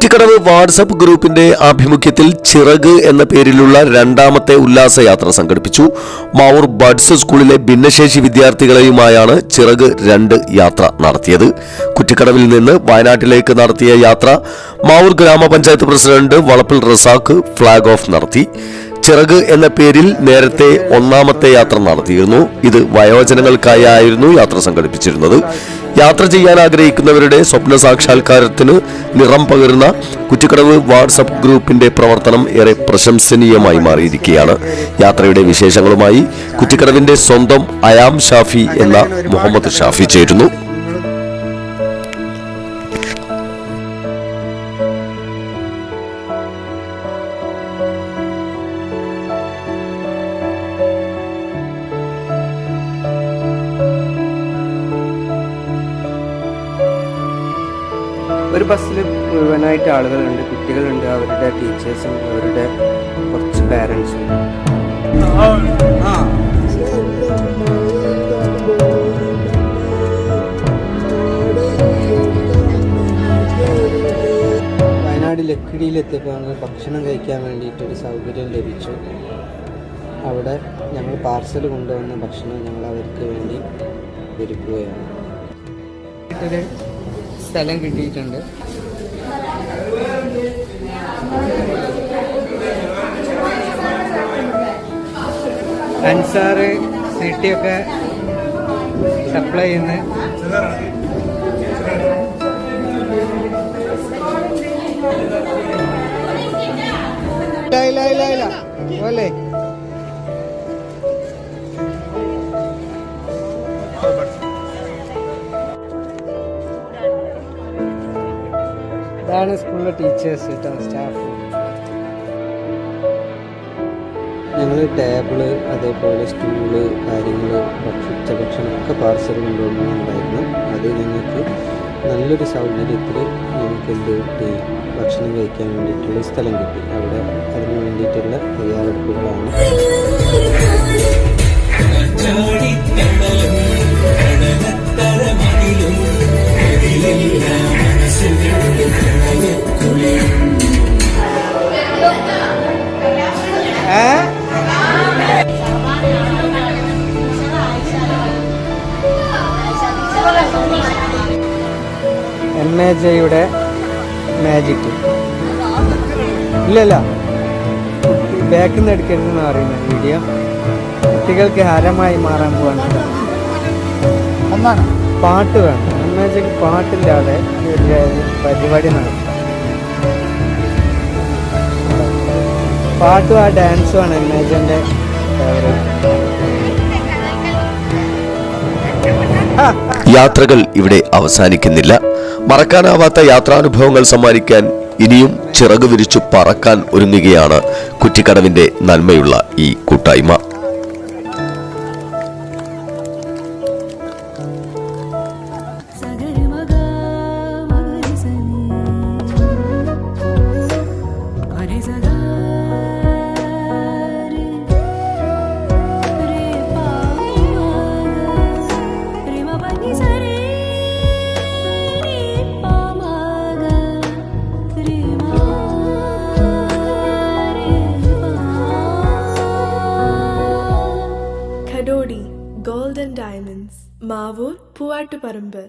Kuttikkadavu WhatsApp ഗ്രൂപ്പിന്റെ ആഭിമുഖ്യത്തിൽ ചിറക് എന്ന പേരിലുള്ള രണ്ടാമത്തെ ഉല്ലാസയാത്ര സംഘടിപ്പിച്ചു. മാവൂർ ബഡ്സ് സ്കൂളിലെ ഭിന്നശേഷി വിദ്യാർത്ഥികളെയുമായാണ് ചിറക് 2 യാത്ര നടത്തിയത്. കുറ്റിക്കടവിൽ നിന്ന് വയനാട്ടിലേക്ക് നടത്തിയ യാത്ര മാവൂർ ഗ്രാമപഞ്ചായത്ത് പ്രസിഡന്റ് വളപ്പിൽ റസാഖ് ഫ്ളാഗ് ഓഫ് നടത്തി. ചിറക് എന്ന പേരിൽ നേരത്തെ 1ാമത്തെ യാത്ര നടത്തിയിരുന്നു. ഇത് വയോജനങ്ങൾക്കായിരുന്നു യാത്ര സംഘടിപ്പിച്ചിരുന്നത്. യാത്ര ചെയ്യാൻ ആഗ്രഹിക്കുന്നവരുടെ സ്വപ്ന സാക്ഷാത്കാരത്തിന് നിറം പകരുന്ന കുറ്റിക്കടവ് വാട്സപ്പ് ഗ്രൂപ്പിന്റെ പ്രവർത്തനം ഏറെ പ്രശംസനീയമായി മാറിയിരിക്കുകയാണ്. യാത്രയുടെ വിശേഷങ്ങളുമായി കുറ്റിക്കടവിന്റെ സ്വന്തം അയാം ഷാഫി എന്ന മുഹമ്മദ് ഷാഫി ചേരുന്നു. ഒരു ബസ്സിൽ മുഴുവനായിട്ട് ആളുകളുണ്ട്, കുട്ടികളുണ്ട്, അവരുടെ ടീച്ചേഴ്സും അവരുടെ കുറച്ച് പാരൻസും. വയനാട് ലക്കിടിയിലെത്തിയപ്പോൾ ഞങ്ങൾ ഭക്ഷണം കഴിക്കാൻ വേണ്ടിയിട്ടൊരു സൗകര്യം ലഭിച്ചു. അവിടെ ഞങ്ങൾ പാർസൽ കൊണ്ടുവന്ന ഭക്ഷണം ഞങ്ങൾ അവർക്ക് വേണ്ടി ഒരുക്കുകയാണ്. സ്ഥലം കിട്ടിയിട്ടുണ്ട്. അൻസാറ് സിറ്റിയൊക്കെ സപ്ലൈ ചെയ്യുന്ന പോലെ ഇതാണ് സ്കൂളിലെ ടീച്ചേഴ്സ് കേട്ടോ, സ്റ്റാഫ്. ഞങ്ങൾ ടേബിള്, അതേപോലെ സ്റ്റൂള്, കാര്യങ്ങൾ, ഉച്ചഭക്ഷണമൊക്കെ പാർസൽ കൊണ്ടുവന്നിട്ടുണ്ടായിരുന്നു. അത് ഞങ്ങൾക്ക് നല്ലൊരു സൗകര്യത്തിൽ ഞങ്ങൾക്ക് എന്ത് കിട്ടി, ഭക്ഷണം കഴിക്കാൻ വേണ്ടിയിട്ടുള്ള സ്ഥലം കിട്ടി. അവിടെ അതിന് വേണ്ടിയിട്ടുള്ള തയ്യാറെടുപ്പുകളാണ്. MAJയുടെ മാജിക് ഇല്ലല്ല, ബാക്കിൽ നിന്ന് എടുക്കരുതെന്ന് പറയുന്ന വീഡിയോ കുട്ടികൾക്ക് ഹരമായി മാറാൻ പോവാണ്. പാട്ട് വേണം, MAJക്ക് പാട്ടില്ലാതെ പരിപാടി നടത്തും. പാട്ടും ആ ഡാൻസുമാണ് MAJന്റെ ഫേവറേറ്റ്. യാത്രകൾ ഇവിടെ അവസാനിക്കുന്നില്ല. മറക്കാനാവാത്ത യാത്രാനുഭവങ്ങൾ സമ്മാനിക്കാൻ ഇനിയും ചിറക് വിരിച്ചു പറക്കാൻ ഒരുങ്ങുകയാണ് കുറ്റിക്കടവിന്റെ നന്മയുള്ള ഈ കൂട്ടായ്മ. Kadodi Gold and Diamonds, Mavur, Puvattuparambur.